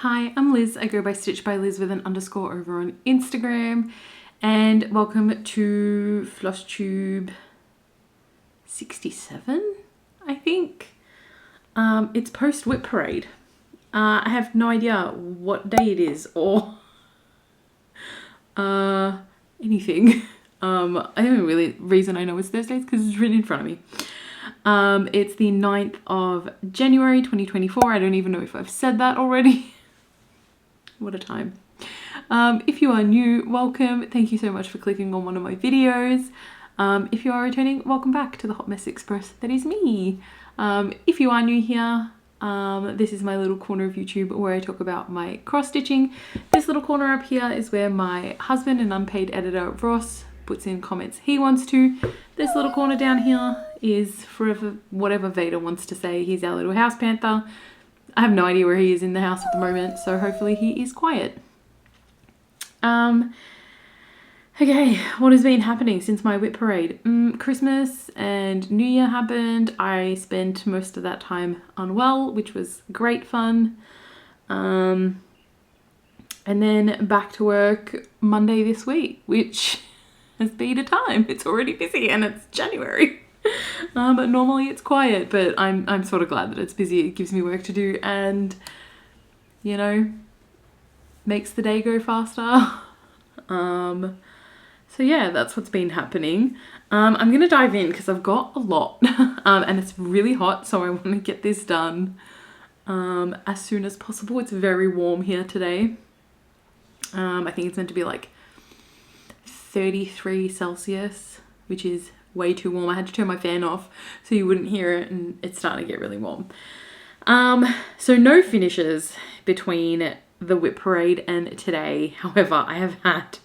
Hi, I'm Liz. I go by Stitch by Liz with an underscore over on Instagram. And welcome to Flosstube 67, I think. It's post WIP parade. I have no idea what day it is or anything. I think the really reason I know it's Thursdays because it's written in front of me. It's the 9th of January 2024. I don't even know if I've said that already. What a time. If you are new, welcome. Thank you so much for clicking on one of my videos. If you are returning, welcome back to the Hot Mess Express. That is me. If you are new here, this is my little corner of YouTube where I talk about my cross stitching. This little corner up here is where my husband and unpaid editor Ross puts in comments he wants to. This little corner down here is forever whatever Vader wants to say. He's our little house panther. I have no idea where he is in the house at the moment, so hopefully he is quiet. Okay, what has been happening since my WIP parade? Christmas and New Year happened. I spent most of that time unwell, which was great fun. And then back to work Monday this week, which has been a time. It's already busy and it's January. But normally it's quiet, but I'm sort of glad that it's busy. It gives me work to do and, you know, makes the day go faster. So yeah, that's what's been happening. I'm going to dive in because I've got a lot and it's really hot, so I want to get this done as soon as possible. It's very warm here today. I think it's meant to be like 33 Celsius, which is way too warm. I had to turn my fan off so you wouldn't hear it, and it's starting to get really warm. So no finishes between the WIP parade and today. However, I have had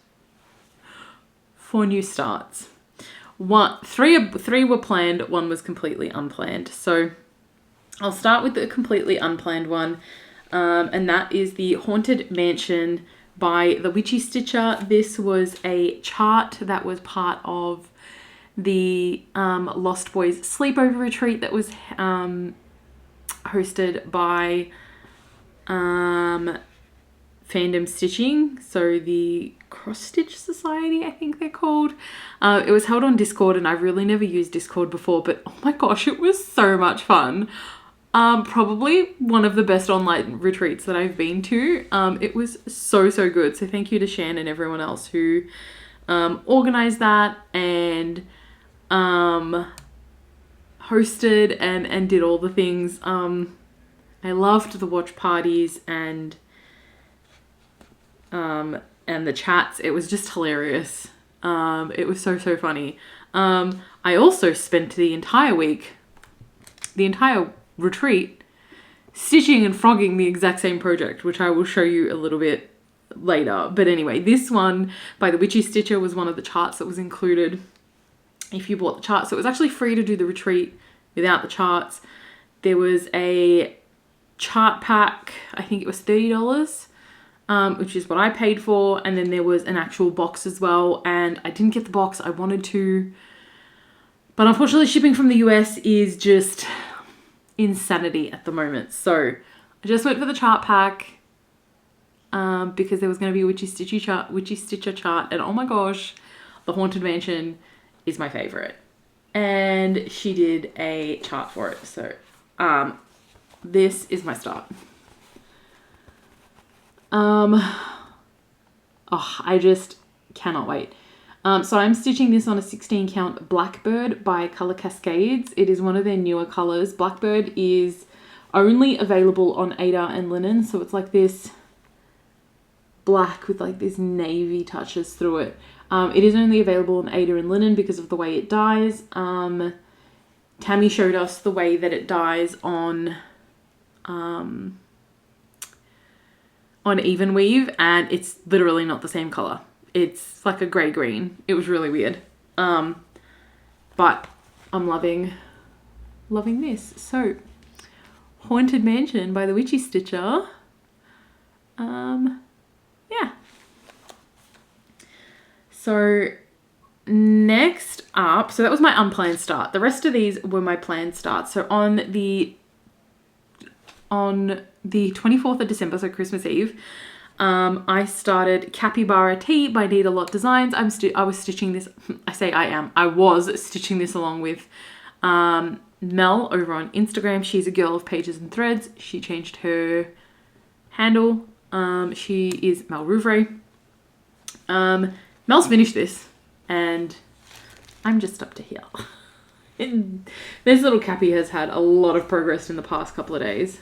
4 new starts. Three were planned, one was completely unplanned. So I'll start with the completely unplanned one, and that is the Haunted Mansion by the Witchy Stitcher. This was a chart that was part of the Lost Boys sleepover retreat that was hosted by Fandom Stitching, so the Cross Stitch Society, I think they're called. It was held on Discord, and I've really never used Discord before, but oh my gosh, it was so much fun. Probably one of the best online retreats that I've been to. It was so good. So thank you to Shan and everyone else who organized that and hosted and did all the things. I loved the watch parties and the chats. It was just hilarious. It was so funny. I also spent the entire retreat stitching and frogging the exact same project, which I will show you a little bit later. But anyway, this one by the Witchy Stitcher was one of the charts that was included if you bought the charts. So it was actually free to do the retreat without the charts. There was a chart pack, I think it was $30, which is what I paid for. And then there was an actual box as well. And I didn't get the box. I wanted to, but unfortunately shipping from the US is just insanity at the moment. So I just went for the chart pack because there was going to be a Witchy Stitcher chart. And oh my gosh, the Haunted Mansion is my favorite, and she did a chart for it. So this is my start. I just cannot wait. So I'm stitching this on a 16 count Blackbird by Color Cascades. It is one of their newer colors. Blackbird is only available on Aida and linen, so it's like this black with like this navy touches through it. It is only available on Aida and linen because of the way it dyes. Tammy showed us the way that it dyes on Even Weave, and it's literally not the same color. It's like a grey green. It was really weird. But I'm loving this. So Haunted Mansion by the Witchy Stitcher. Yeah. So next up, so that was my unplanned start. The rest of these were my planned starts. So on on the 24th of December, so Christmas Eve, I started Capybara Tea by Needlelot Designs. I was stitching this, I was stitching this along with Mel over on Instagram. She's a girl of pages and threads. She changed her handle. She is Mel Rouvray. Mel's finished this and I'm just up to here. This little Cappy has had a lot of progress in the past couple of days.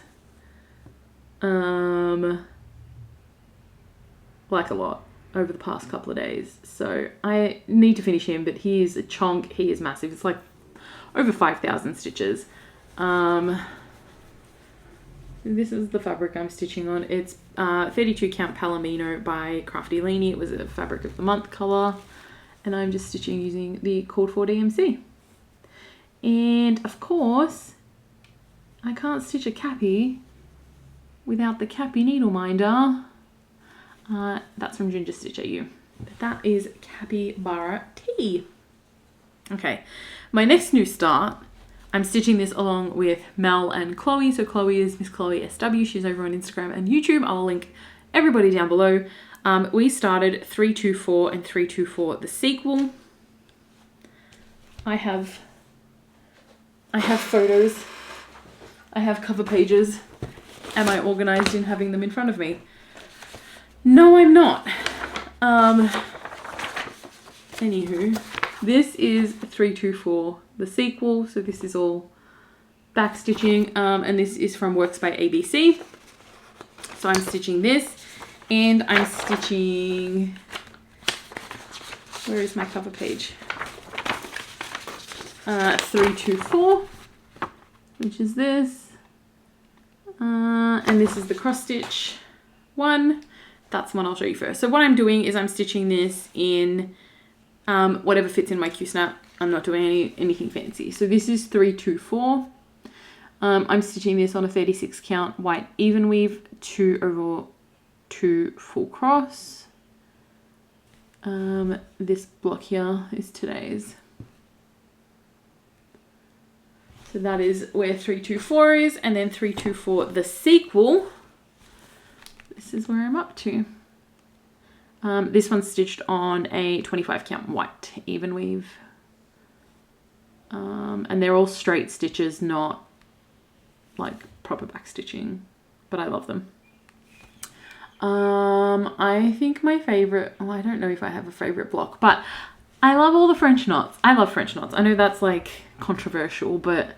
Like a lot over the past couple of days. So I need to finish him, but he is a chunk. He is massive. It's like over 5,000 stitches. This is the fabric I'm stitching on. It's 32 count Palomino by Crafty Leanie. It was a fabric of the month color. And I'm just stitching using the Called For DMC. And of course, I can't stitch a Cappy without the Cappy needle minder. That's from Ginger Stitch AU. That is Capybara Tea. Okay, my next new start, I'm stitching this along with Mel and Chloe. So Chloe is Miss Chloe SW. She's over on Instagram and YouTube. I'll link everybody down below. We started 324 and 324 the sequel. I have photos. I have cover pages. Am I organized in having them in front of me? No, I'm not. Anywho, this is 324 the sequel. So this is all back stitching. And this is from Works by ABC. So I'm stitching this. And I'm stitching, where is my cover page? 324, which is this. And this is the cross stitch one. That's the one I'll show you first. So what I'm doing is I'm stitching this in whatever fits in my Q-snap. I'm not doing anything fancy. So this is 324. I'm stitching this on a 36 count white even weave, 2 over 2 full cross. This block here is today's. So that is where 324 is, and then 324 the sequel. This is where I'm up to. This one's stitched on a 25 count white even weave. And they're all straight stitches, not like proper back stitching, but I love them. I think my favorite, well, I don't know if I have a favorite block, but I love all the French knots. I love French knots. I know that's like controversial, but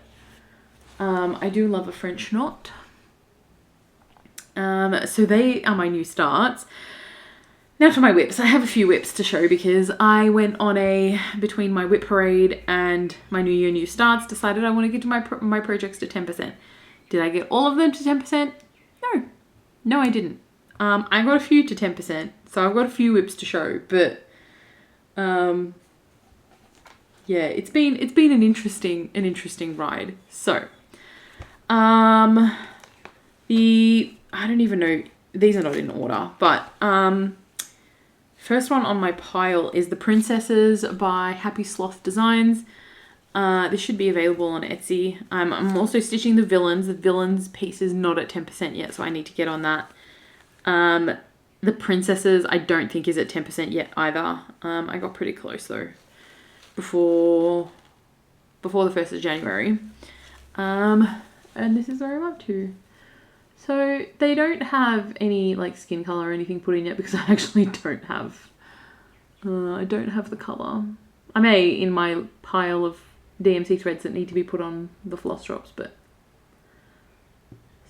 I do love a French knot. So they are my new starts. Now for my WIPs. I have a few WIPs to show because I went on between my WIP parade and my New Year New Starts, decided I want to get to my projects to 10%. Did I get all of them to 10%? No. No, I didn't. I got a few to 10%, so I've got a few WIPs to show, but yeah, it's been an interesting ride. So, I don't even know, these are not in order, but first one on my pile is the Princesses by Happy Sloth Designs. This should be available on Etsy. I'm also stitching the Villains. The Villains piece is not at 10% yet, so I need to get on that. The Princesses I don't think is at 10% yet either. I got pretty close though before the 1st of January. And this is where I'm up to. So they don't have any like skin color or anything put in yet because I actually don't have the color. I may in my pile of DMC threads that need to be put on the floss drops, but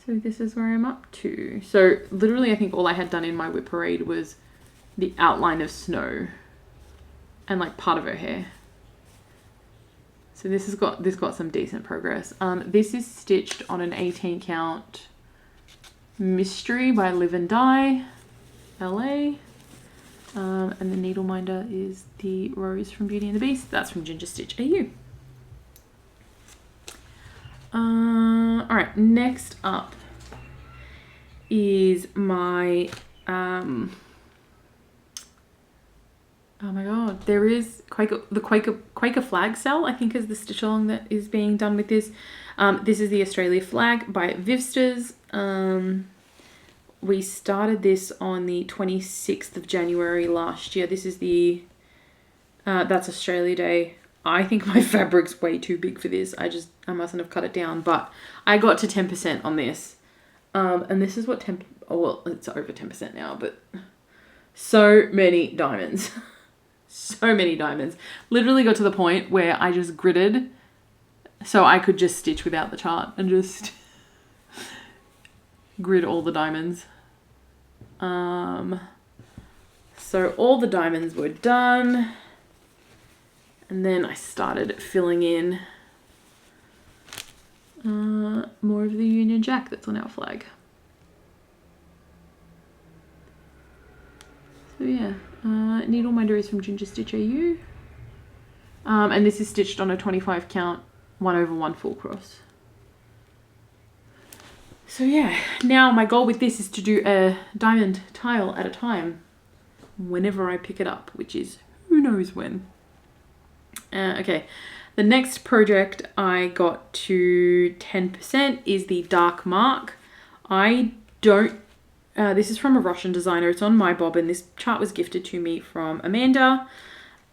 so this is where I'm up to. So literally I think all I had done in my WIP parade was the outline of Snow and like part of her hair. So this got some decent progress. This is stitched on an 18 count Mystery by Live and Die LA. And the needle minder is the Rose from Beauty and the Beast. That's from Ginger Stitch AU. Alright, next up is my, oh my god, there is the Quaker flag cell, I think is the stitch along that is being done with this. This is the Australia flag by Vivsters. We started this on the 26th of January last year. This is the, that's Australia Day. I think my fabric's way too big for this. I mustn't have cut it down, but I got to 10% on this. And this is what well, it's over 10% now, but so many diamonds. So many diamonds. Literally got to the point where I just gridded so I could just stitch without the chart and just grid all the diamonds. So all the diamonds were done. And then I started filling in more of the Union Jack that's on our flag. So yeah, needle minder is from Ginger Stitch AU. And this is stitched on a 25 count 1/1 full cross. So yeah, now my goal with this is to do a diamond tile at a time whenever I pick it up, which is who knows when. Okay, the next project I got to 10% is the Dark Mark. This is from a Russian designer. It's on my bobbin. This chart was gifted to me from Amanda.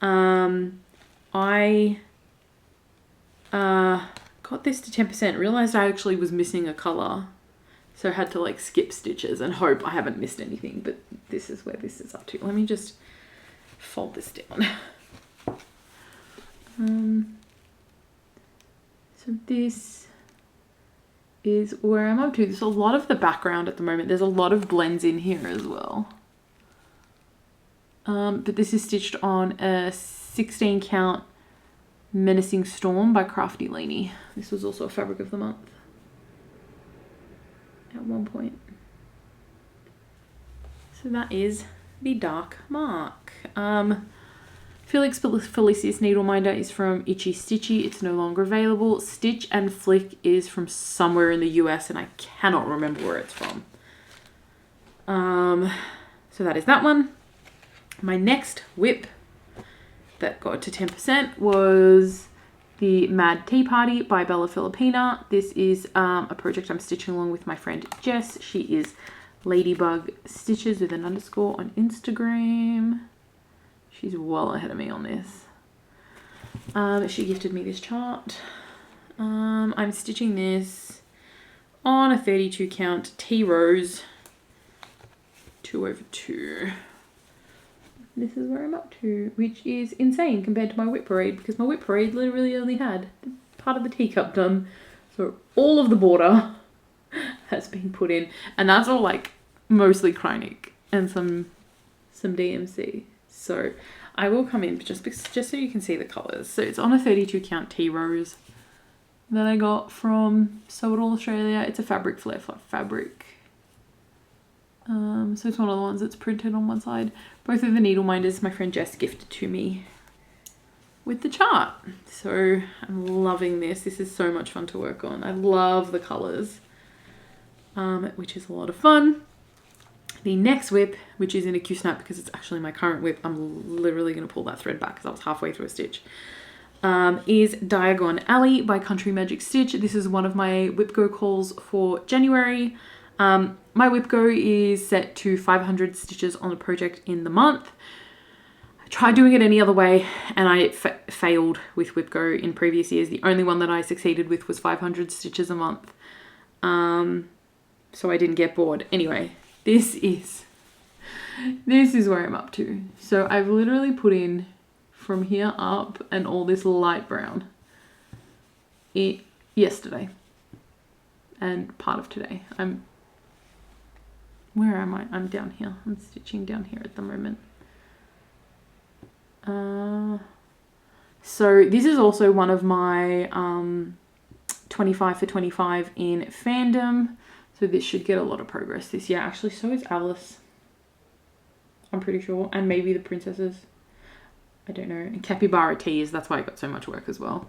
I got this to 10%, realized I actually was missing a color. So I had to like skip stitches and hope I haven't missed anything, but this is where this is up to. Let me just fold this down. So this is where I'm up to. There's a lot of the background at the moment. There's a lot of blends in here as well. But this is stitched on a 16 count Menacing Storm by Crafty Laney. This was also a fabric of the month at one point. So that is the Dark Mark. Felix Felicius Needle Minder is from Itchy Stitchy. It's no longer available. Stitch and Flick is from somewhere in the US and I cannot remember where it's from. So that is that one. My next WIP that got to 10% was the Mad Tea Party by Bella Filipina. This is a project I'm stitching along with my friend Jess. She is Ladybug Stitches with an underscore on Instagram. She's well ahead of me on this. She gifted me this chart. I'm stitching this on a 32 count T Rose 2/2. This is where I'm up to, which is insane compared to my WIP parade, because my WIP parade literally only had part of the teacup done. So all of the border has been put in, and that's all like mostly Krynic and some DMC. So I will come in just so you can see the colours. So it's on a 32 count Tea Rose that I got from Sew It All Australia. It's a fabric flare fluff fabric. So it's one of the ones that's printed on one side. Both of the needle minders my friend Jess gifted to me with the chart. So I'm loving this. This is so much fun to work on. I love the colours, which is a lot of fun. The next WIP, which is in a Q-snap because it's actually my current WIP, I'm literally going to pull that thread back because I was halfway through a stitch, is Diagon Alley by Country Magic Stitch. This is one of my WIP Go calls for January. My WIP Go is set to 500 stitches on a project in the month. I tried doing it any other way and I failed with WIP Go in previous years. The only one that I succeeded with was 500 stitches a month. So I didn't get bored. Anyway, this is where I'm up to. So I've literally put in from here up and all this light brown yesterday and part of today. Where am I? I'm down here. I'm stitching down here at the moment. So this is also one of my 25 for 25 in fandom. So this should get a lot of progress this year. Actually, so is Alice. I'm pretty sure. And maybe the princesses. I don't know. And Capybara Tea is, that's why I got so much work as well.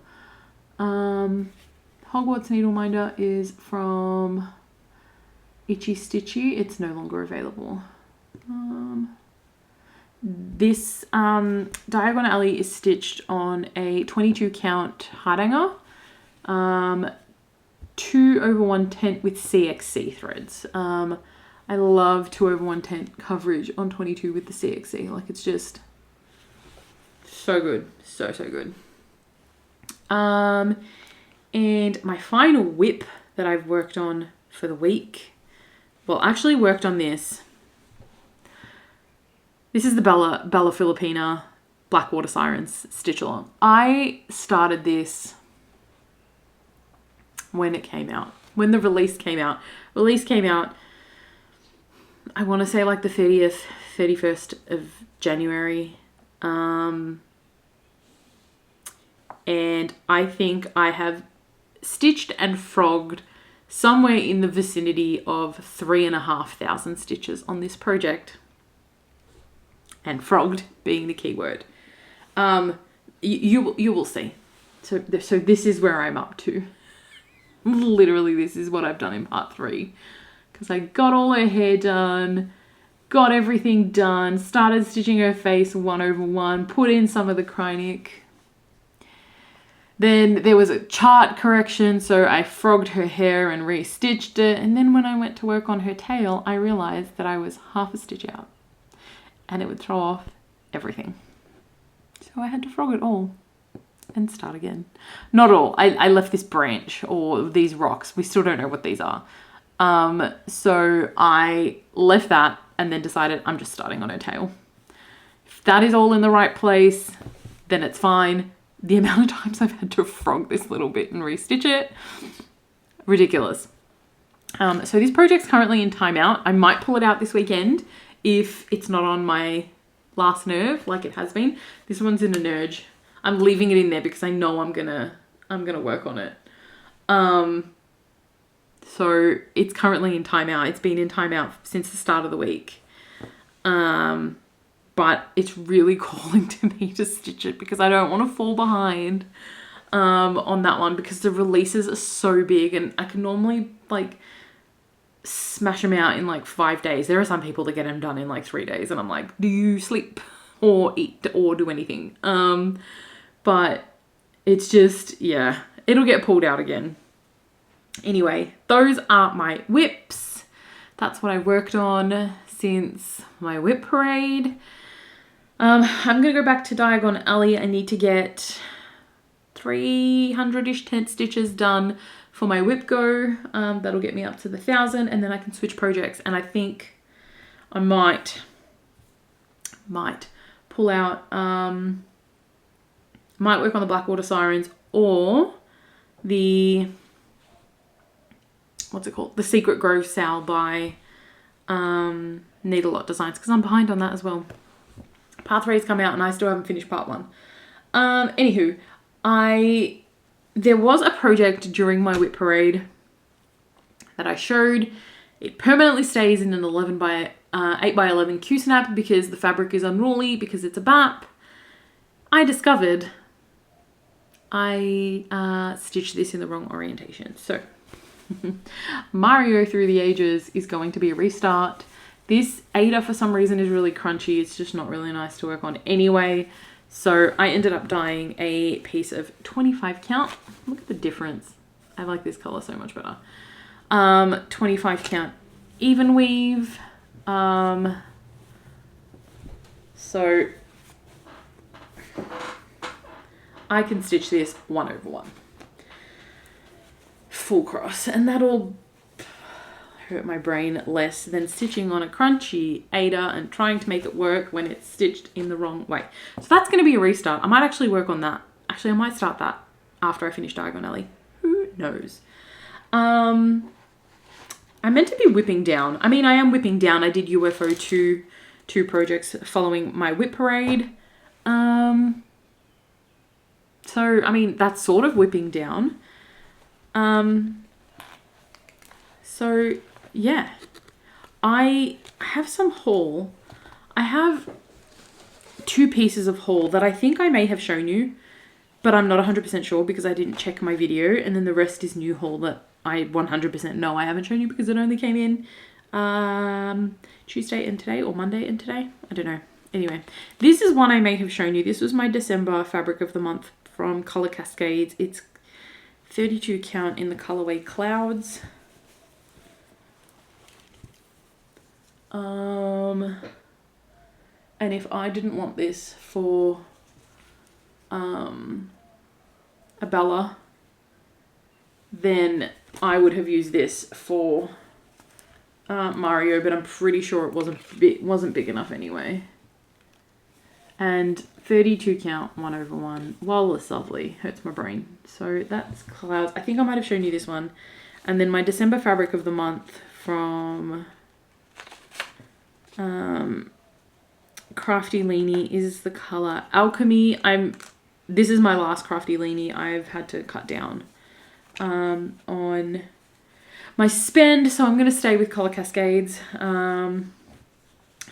Hogwarts Needle Minder is from Itchy Stitchy. It's no longer available. This Diagon Alley is stitched on a 22 count heart hanger. 2/110 with CXC threads. I love 2/110 coverage on 22 with the CXC. Like, it's just so good. So good. And my final WIP that I've worked on for the week, well, actually worked on this. This is the Bella Filipina Blackwater Sirens stitch along. I started this when it came out, when the release came out. I want to say like the 31st of January. And I think I have stitched and frogged somewhere in the vicinity of 3,500 stitches on this project. And frogged being the key word. You will see. So this is where I'm up to. Literally, this is what I've done in part 3. Because I got all her hair done, got everything done, started stitching her face 1/1, put in some of the Krynic. Then there was a chart correction, so I frogged her hair and re-stitched it. And then when I went to work on her tail, I realized that I was half a stitch out. And it would throw off everything. So I had to frog it all and start again. Not all. I left this branch or these rocks. We still don't know what these are. So I left that and then decided I'm just starting on her tail. If that is all in the right place, then it's fine. The amount of times I've had to frog this little bit and re-stitch it, ridiculous. So this project's currently in timeout. I might pull it out this weekend if it's not on my last nerve like it has been. This one's in an urge. I'm leaving it in there because I know I'm gonna work on it. So it's currently in timeout. It's been in timeout since the start of the week. But it's really calling to me to stitch it because I don't want to fall behind on that one because the releases are so big and I can normally like smash them out in like 5 days. There are some people that get them done in like 3 days and I'm like, do you sleep or eat or do anything? But it's just, yeah, it'll get pulled out again. Anyway, those are my WIPs. That's what I worked on since my WIP parade. I'm going to go back to Diagon Alley. I need to get 300-ish tent stitches done for my WIP go. That'll get me up to the 1,000 and then I can switch projects. And I think I might pull out, might work on the Blackwater Sirens or the, what's it called? The Secret Grove Sal by Needlelot Designs because I'm behind on that as well. Part 3's come out and I still haven't finished part 1. Anywho, there was a project during my WIP parade that I showed. It permanently stays in an 8 by 11 Q-snap because the fabric is unruly because it's a BAP. I discovered I stitched this in the wrong orientation. So Mario Through the Ages is going to be a restart. This Ada for some reason is really crunchy. It's just not really nice to work on anyway. So I ended up dyeing a piece of 25 count. Look at the difference. I like this color so much better. 25 count even weave. So I can stitch this 1/1. Full cross. And that'll hurt my brain less than stitching on a crunchy Ada and trying to make it work when it's stitched in the wrong way. So that's going to be a restart. I might actually work on that. Actually, I might start that after I finish Diagon Alley. Who knows? I'm meant to be whipping down. I mean, I am whipping down. I did UFO two projects following my WIP parade. So, I mean, that's sort of whipping down. So yeah, I have some haul. I have 2 pieces of haul that I think I may have shown you, but I'm not 100% sure because I didn't check my video. And then the rest is new haul that I 100% know I haven't shown you because it only came in Tuesday and today or Monday and today. I don't know. Anyway, this is one I may have shown you. This was my December fabric of the month from Color Cascades. It's 32 count in the colorway Clouds. And if I didn't want this for a Bella, then I would have used this for Mario, but I'm pretty sure it wasn't big enough anyway. And 32 count 1/1. Walrus lovely. Hurts my brain. So that's Clouds. I think I might have shown you this one. And then my December fabric of the month from Crafty Leanie is the color Alchemy. This is my last Crafty Leanie. I've had to cut down on my spend, so I'm going to stay with Color Cascades. So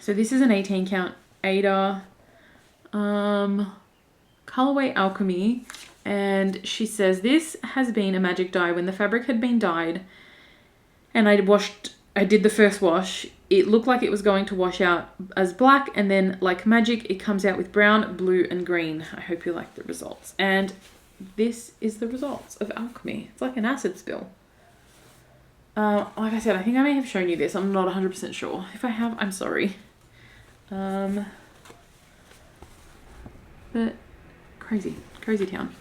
this is an 18 count Ada, colorway Alchemy, and she says this has been a magic dye. When the fabric had been dyed and I did the first wash, it looked like it was going to wash out as black, and then like magic it comes out with brown, blue and green. I hope you like the results. And this is the results of Alchemy. It's like an acid spill. Like I said, I think I may have shown you this. I'm not 100% sure. If I have, I'm sorry. But crazy town.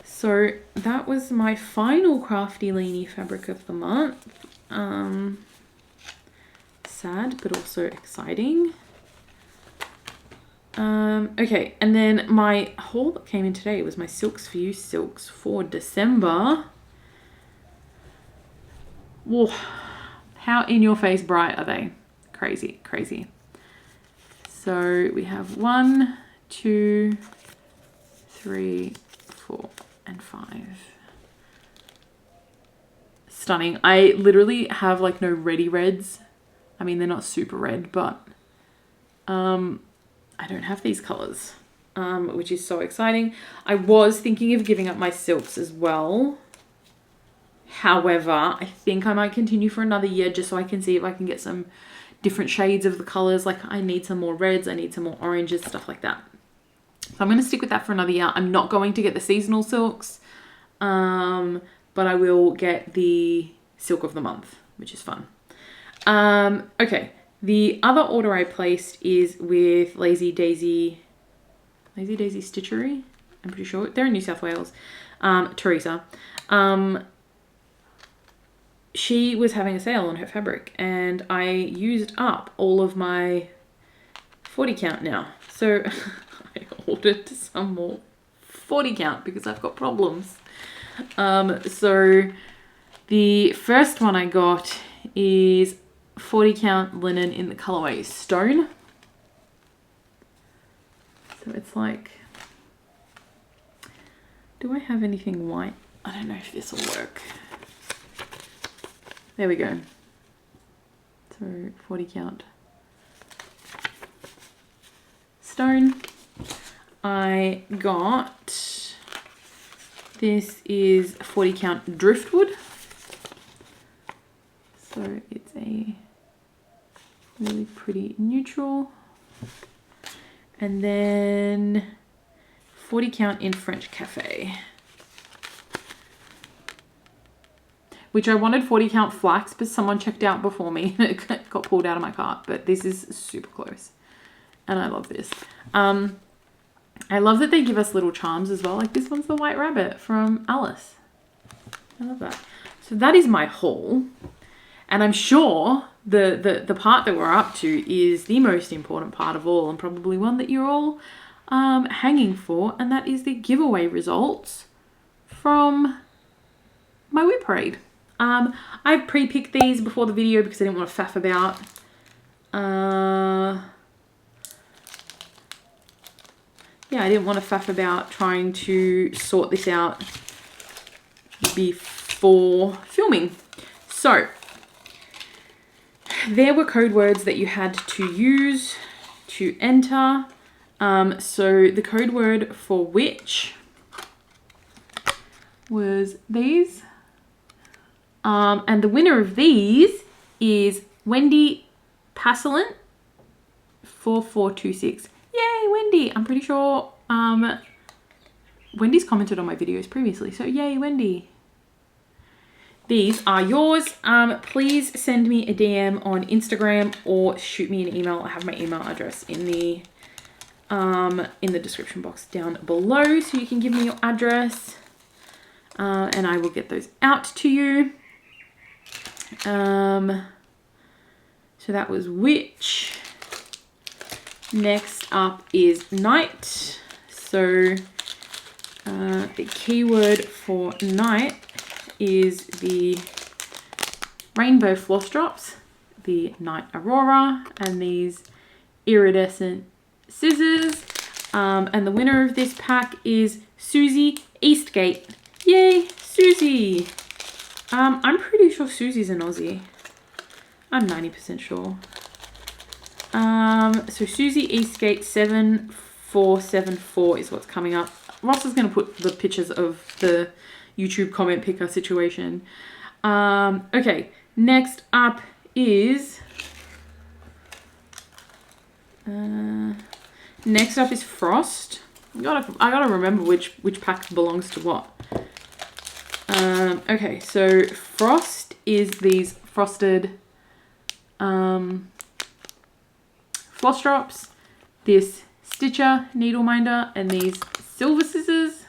So that was my final Crafty Leanie fabric of the month. Sad, but also exciting. Okay, and then my haul that came in today was my Silks for You silks for December. Whoa, how in your face bright are they? Crazy. So we have 1, 2, 3, 4, and 5. Stunning. I literally have like no ready reds. I mean, they're not super red, but I don't have these colors, which is so exciting. I was thinking of giving up my silks as well. However, I think I might continue for another year just so I can see if I can get some different shades of the colors. Like I need some more reds, I need some more oranges, stuff like that. So I'm going to stick with that for another year. I'm not going to get the seasonal silks, but I will get the silk of the month, which is fun. Okay, the other order I placed is with Lazy Daisy Stitchery. I'm pretty sure they're in New South Wales. Teresa. She was having a sale on her fabric and I used up all of my 40 count now. So I ordered some more 40 count because I've got problems. So the first one I got is 40 count linen in the colorway Stone. So it's like, do I have anything white? I don't know if this will work. There we go. So 40 count Stone. I got, this is 40 count Driftwood. So it's a really pretty neutral. And then 40 count in French Cafe, which I wanted 40 count flax, but someone checked out before me. It got pulled out of my cart, but this is super close. And I love this. I love that they give us little charms as well. Like this one's the White Rabbit from Alice. I love that. So that is my haul. And I'm sure the part that we're up to is the most important part of all, and probably one that you're all hanging for, and that is the giveaway results from my WIP parade. I pre-picked these before the video because I didn't want to faff about. Yeah, I didn't want to faff about trying to sort this out before filming. So there were code words that you had to use to enter. So the code word for Witch was these. And the winner of these is Wendy Passalent 4426. Yay, Wendy! I'm pretty sure Wendy's commented on my videos previously, so yay, Wendy. These are yours. Please send me a DM on Instagram or shoot me an email. I have my email address in the description box down below, so you can give me your address, and I will get those out to you. So that was Witch. Next up is Night. So the keyword for Night is the Rainbow Floss Drops, the Night Aurora, and these iridescent scissors. And the winner of this pack is Susie Eastgate. Yay, Susie! I'm pretty sure Susie's an Aussie. I'm 90% sure. So Susie Eastgate 7474 is what's coming up. Ross is going to put the pictures of the YouTube comment picker situation. Okay, next up is Frost. I gotta remember which pack belongs to what. Okay, so Frost is these frosted floss drops, this stitcher needle minder, and these silver scissors.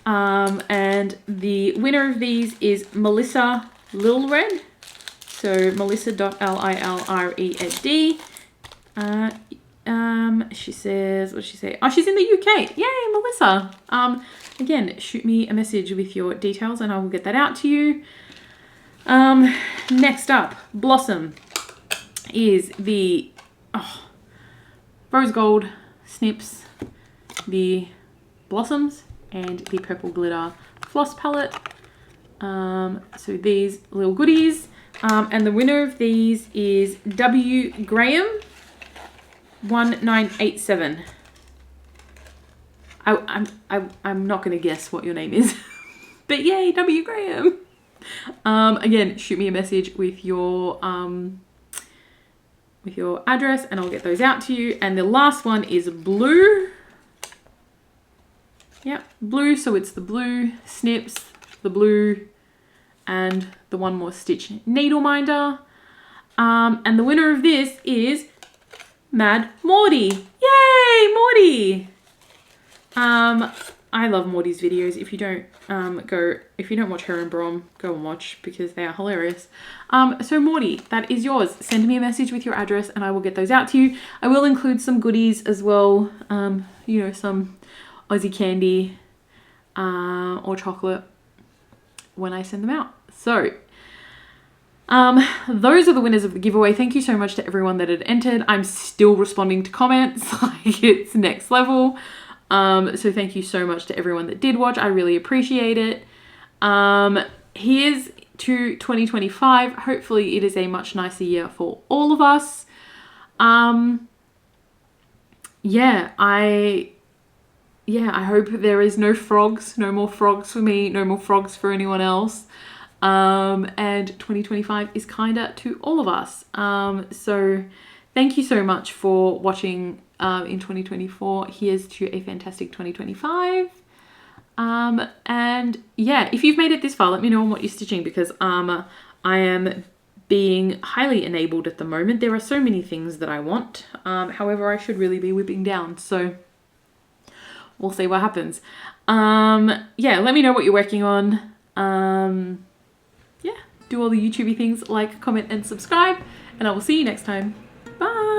And the winner of these is Melissa Lilred. So Melissa.Lilred. She says, what did she say? Oh, she's in the UK. Yay, Melissa. Again, shoot me a message with your details and I will get that out to you. Next up, Blossom is the rose gold snips, the blossoms, and the purple glitter floss palette. So these little goodies. And the winner of these is W Graham 1987. I'm not going to guess what your name is, but yay, W Graham. Again, shoot me a message with your address and I'll get those out to you. And the last one is Blue. Yep, Blue. So it's the blue snips, the blue, and the one more stitch needle minder. And the winner of this is Mad Morty. Yay, Morty! I love Morty's videos. If you don't watch her and Brom, go and watch because they are hilarious. So Morty, that is yours. Send me a message with your address and I will get those out to you. I will include some goodies as well. You know, some Aussie candy or chocolate when I send them out. So those are the winners of the giveaway. Thank you so much to everyone that had entered. I'm still responding to comments, like it's next level. So thank you so much to everyone that did watch. I really appreciate it. Here's to 2025. Hopefully it is a much nicer year for all of us. I hope there is no frogs, no more frogs for me, no more frogs for anyone else. And 2025 is kinder to all of us. So thank you so much for watching in 2024. Here's to a fantastic 2025. And yeah, if you've made it this far, let me know on what you're stitching because I am being highly enabled at the moment. There are so many things that I want. However, I should really be whipping down. So we'll see what happens. Yeah, let me know what you're working on. Yeah, do all the YouTubey things, like, comment, and subscribe, and I will see you next time. Bye!